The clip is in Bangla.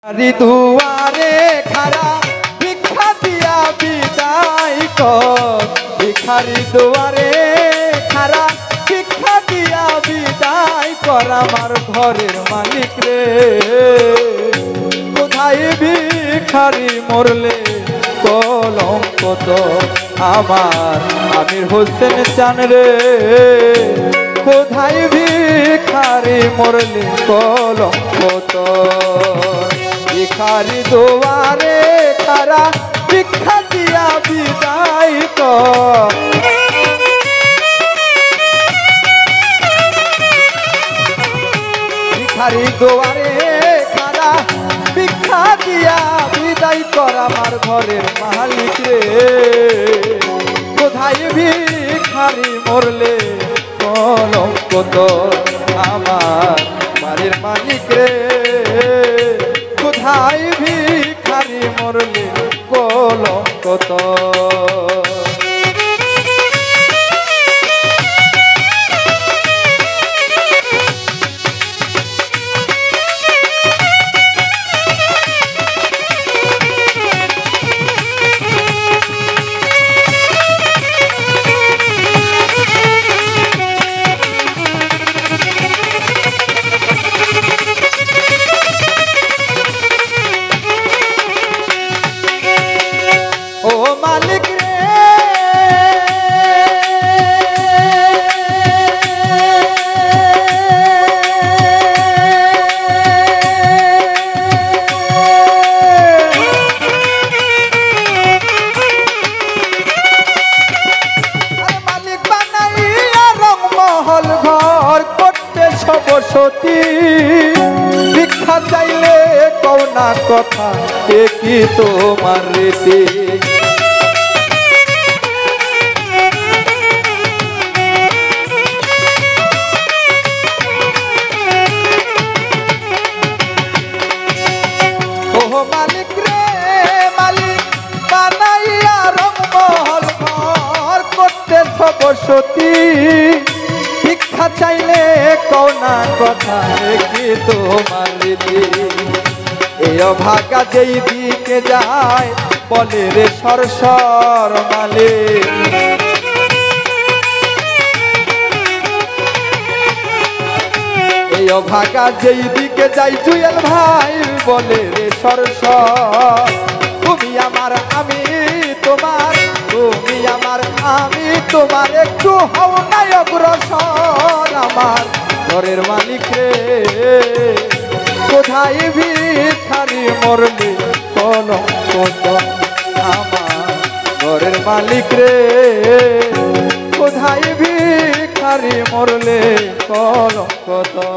দুয়ারে খারা ভিক্ষা দিয়া বিদায় কর, ভিখারি দুয়ারে খারা ভিক্ষা দিয়া বিদায় কর আমার ঘরের মালিক রে। কোথায় ভিখারি মরলে কলঙ্ক তো আমার আমির হোসেন চান রে। কোথায় ভিখারি মরলে কলঙ্ক তো ভিখারি দুয়ারে খারা ভিক্ষা দিয়া বিদায় কর। ভিখারি দুয়ারে খারা ভিক্ষা দিয়া বিদায় কর আমার ঘরের মালিক রে। কোথায় ভিখারি মরলে কলঙ্ক তো আমার বাড়ির মালিক রে। কোথায় ভিখারি মরলে কলঙ্ক তো বসতি ভিক্ষা চাইলে কও না কথা কি তোমার রীতি। ও মালিক রে মালিক বানাইয়া রংমহল ঘর করতেছ বসতি ভিক্ষা চাইলে কও না কথা কি তোমার রীতি। এই অভাগা যেই দিকে যায় বলে রে সরসর মালিক। এই অভাগা যেই দিকে যাই জুয়েল ভাই বলে রে সরসর। তুমি আমার আমি তোমার, তুমি আমার আমি তোমার, একটু হও না অগ্রসর আমার ঘরের মালিক রে। কোথায় ভিখারি মরলে কলঙ্ক তো আমার ঘরের মালিক রে। কোথায় ভিখারি মরলে কলঙ্ক তো